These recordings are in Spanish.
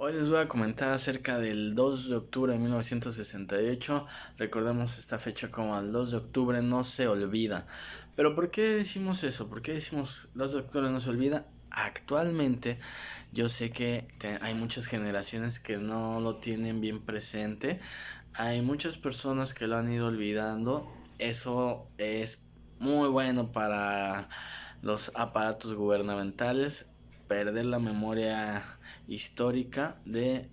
Hoy les voy a comentar acerca del 2 de octubre de 1968. Recordemos esta fecha como el 2 de octubre no se olvida. Pero ¿por qué decimos eso? ¿Por qué decimos 2 de octubre no se olvida? Actualmente yo sé que hay muchas generaciones que no lo tienen bien presente. Hay muchas personas que lo han ido olvidando. Eso es muy bueno para los aparatos gubernamentales. Perder la memoria histórica de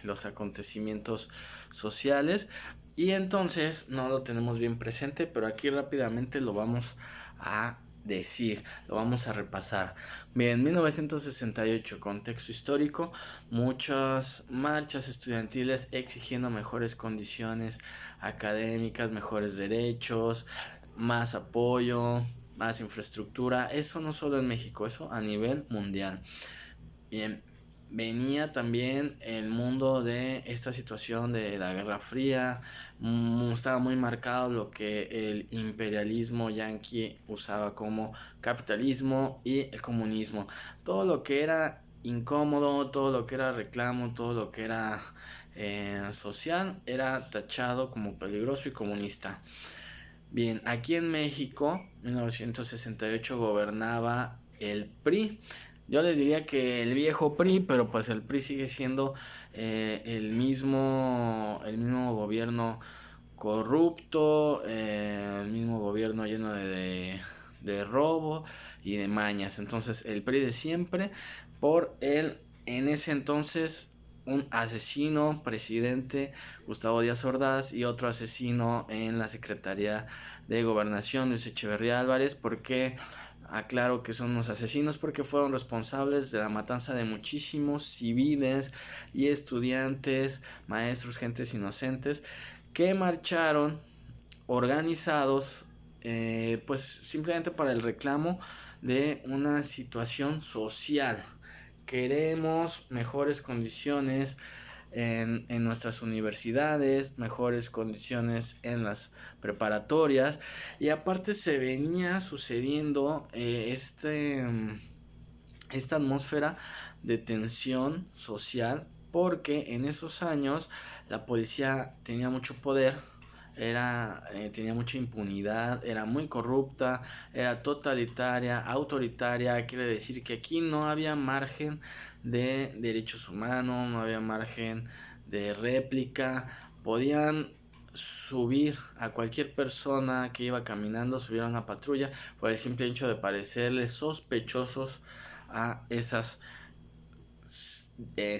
los acontecimientos sociales, y entonces no lo tenemos bien presente, pero aquí rápidamente lo vamos a decir, lo vamos a repasar. Bien, 1968, contexto histórico, muchas marchas estudiantiles exigiendo mejores condiciones académicas, mejores derechos, más apoyo, más infraestructura. Eso no solo en México, eso a nivel mundial. Bien, venía también el mundo de esta situación de la Guerra Fría. Estaba muy marcado lo que el imperialismo yanqui usaba como capitalismo y el comunismo. Todo lo que era incómodo, todo lo que era reclamo, todo lo que era social era tachado como peligroso y comunista. Bien, aquí en México, 1968 gobernaba el PRI. Yo les diría que el viejo PRI, pero pues el PRI sigue siendo el mismo gobierno corrupto, el mismo gobierno lleno de robo y de mañas. Entonces el PRI de siempre, por el en ese entonces un asesino presidente, Gustavo Díaz Ordaz, y otro asesino en la Secretaría de Gobernación, Luis Echeverría Álvarez. ¿Por qué aclaro que son unos asesinos? Porque fueron responsables de la matanza de muchísimos civiles y estudiantes, maestros, gentes inocentes que marcharon organizados, pues simplemente para el reclamo de una situación social. Queremos mejores condiciones en nuestras universidades, mejores condiciones en las preparatorias, y aparte se venía sucediendo esta atmósfera de tensión social, porque en esos años la policía tenía mucho poder, tenía mucha impunidad, era muy corrupta, era totalitaria, autoritaria. Quiere decir que aquí no había margen de derechos humanos, no había margen de réplica. Podían subir a cualquier persona que iba caminando, subir a una patrulla por el simple hecho de parecerles sospechosos a esas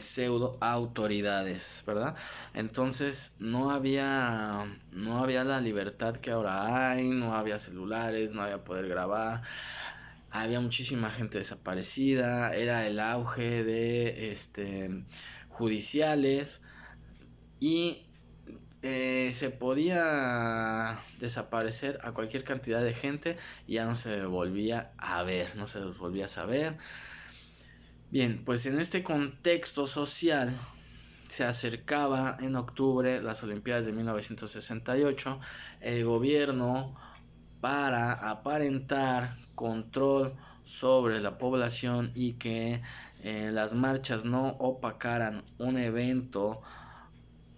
pseudo autoridades, ¿verdad? Entonces no había la libertad que ahora hay, no había celulares, no había poder grabar, había muchísima gente desaparecida, era el auge de judiciales, y se podía desaparecer a cualquier cantidad de gente y ya no se volvía a ver, no se volvía a saber. Bien, pues en este contexto social se acercaba en octubre las Olimpiadas de 1968. El gobierno, para aparentar control sobre la población y que las marchas no opacaran un evento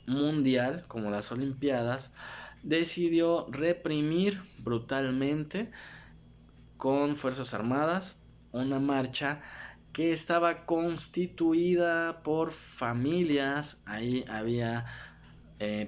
mundial como las Olimpiadas, decidió reprimir brutalmente con fuerzas armadas una marcha que estaba constituida por familias. Ahí había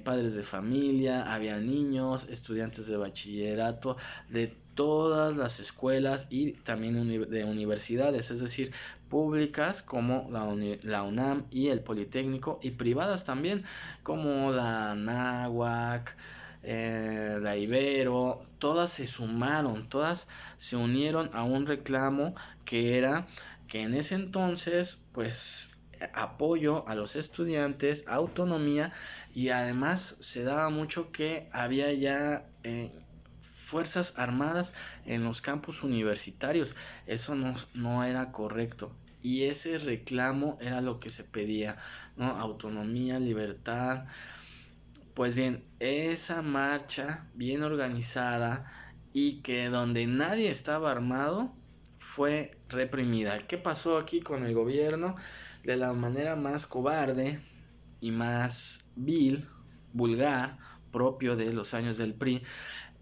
padres de familia, había niños, estudiantes de bachillerato, de todas las escuelas y también de universidades, es decir, públicas como la UNAM y el Politécnico, y privadas también como la Náhuac, la Ibero. Todas se sumaron, todas se unieron a un reclamo que era que en ese entonces, pues, apoyo a los estudiantes, autonomía, y además se daba mucho que había ya fuerzas armadas en los campus universitarios. Eso no era correcto. Y ese reclamo era lo que se pedía, ¿no? Autonomía, libertad. Pues bien, esa marcha bien organizada y que donde nadie estaba armado fue reprimida. ¿Qué pasó aquí con el gobierno? de la manera más cobarde y más vulgar, propio de los años del PRI.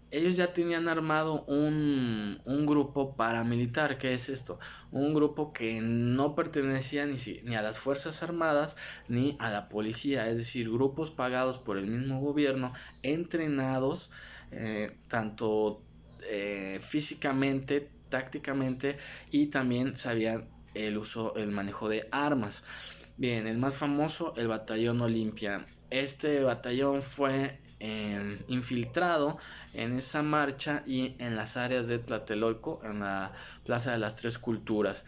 Ellos ya tenían armado un grupo paramilitar. ¿Qué es esto? Un grupo que no pertenecía ni a las Fuerzas Armadas ni a la policía, es decir, grupos pagados por el mismo gobierno, entrenados tanto físicamente, tácticamente, y también sabían el manejo de armas. Bien, el más famoso, el Batallón Olimpia. Este batallón fue infiltrado en esa marcha y en las áreas de Tlatelolco, en la Plaza de las Tres Culturas.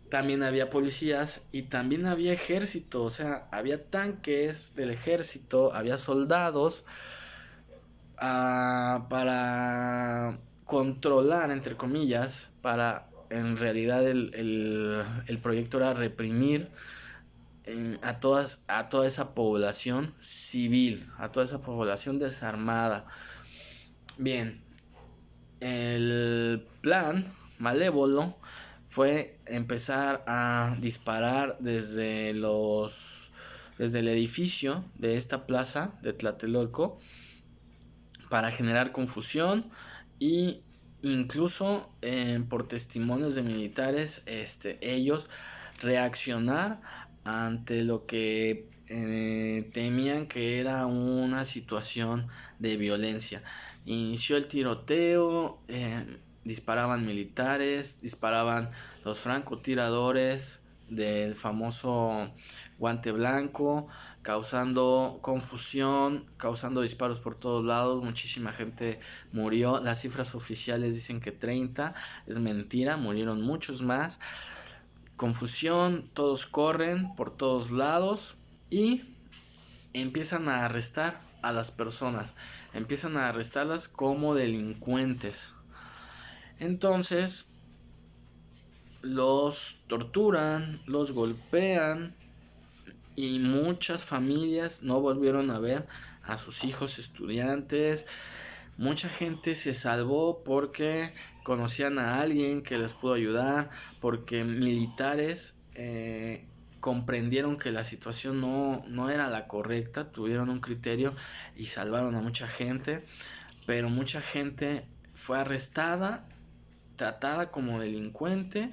También había policías y también había ejército, o sea, había tanques del ejército, había soldados para controlar, entre comillas, para en realidad el proyecto era reprimir a toda esa población civil, a toda esa población desarmada. Bien, el plan malévolo fue empezar a disparar desde el edificio de esta plaza de Tlatelolco para generar confusión y incluso por testimonios de militares, ellos reaccionar ante lo que temían que era una situación de violencia. Inició el tiroteo, disparaban militares, disparaban los francotiradores del famoso guante blanco, causando confusión, causando disparos por todos lados. Muchísima gente murió. Las cifras oficiales dicen que 30, es mentira, murieron muchos más. Confusión, todos corren por todos lados y empiezan a arrestar a las personas, empiezan a arrestarlas como delincuentes. Entonces los torturan, los golpean y muchas familias no volvieron a ver a sus hijos estudiantes. Mucha gente se salvó porque conocían a alguien que les pudo ayudar, porque militares comprendieron que la situación no era la correcta, tuvieron un criterio y salvaron a mucha gente, pero mucha gente fue arrestada, tratada como delincuente.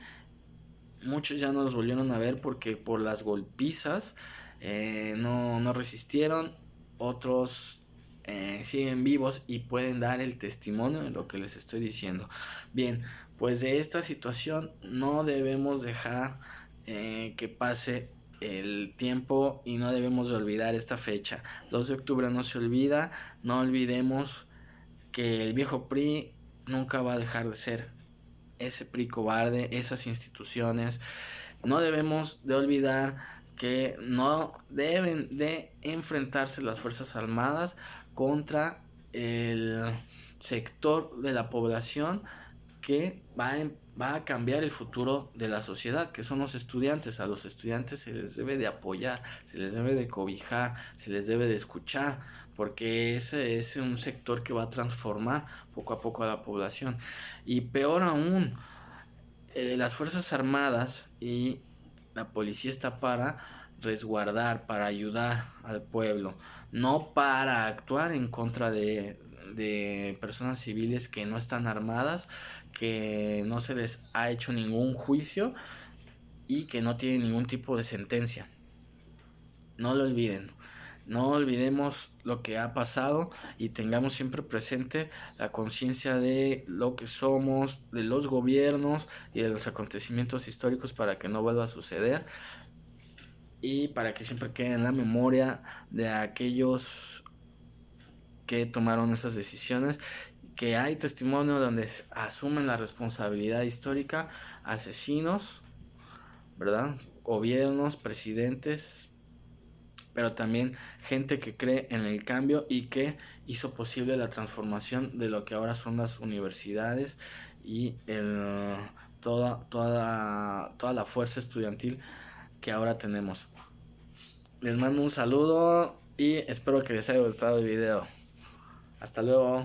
Muchos ya no los volvieron a ver porque por las golpizas no resistieron. Otros siguen vivos y pueden dar el testimonio de lo que les estoy diciendo. Bien, pues de esta situación no debemos dejar que pase el tiempo y no debemos de olvidar esta fecha. 2 de octubre no se olvida. No olvidemos que el viejo PRI nunca va a dejar de ser ese PRI cobarde, esas instituciones. No debemos de olvidar que no deben de enfrentarse las Fuerzas Armadas contra el sector de la población que va a cambiar el futuro de la sociedad, que son los estudiantes. A los estudiantes se les debe de apoyar, se les debe de cobijar, se les debe de escuchar, porque ese es un sector que va a transformar poco a poco a la población. Y peor aún, las Fuerzas Armadas y la policía está para resguardar, para ayudar al pueblo, no para actuar en contra de personas civiles que no están armadas, que no se les ha hecho ningún juicio y que no tienen ningún tipo de sentencia. No lo olviden. No olvidemos lo que ha pasado y tengamos siempre presente la conciencia de lo que somos, de los gobiernos y de los acontecimientos históricos para que no vuelva a suceder y para que siempre quede en la memoria de aquellos que tomaron esas decisiones, que hay testimonio donde asumen la responsabilidad histórica asesinos, ¿verdad? Gobiernos, presidentes, pero también gente que cree en el cambio y que hizo posible la transformación de lo que ahora son las universidades y toda la fuerza estudiantil que ahora tenemos. Les mando un saludo y espero que les haya gustado el video. Hasta luego.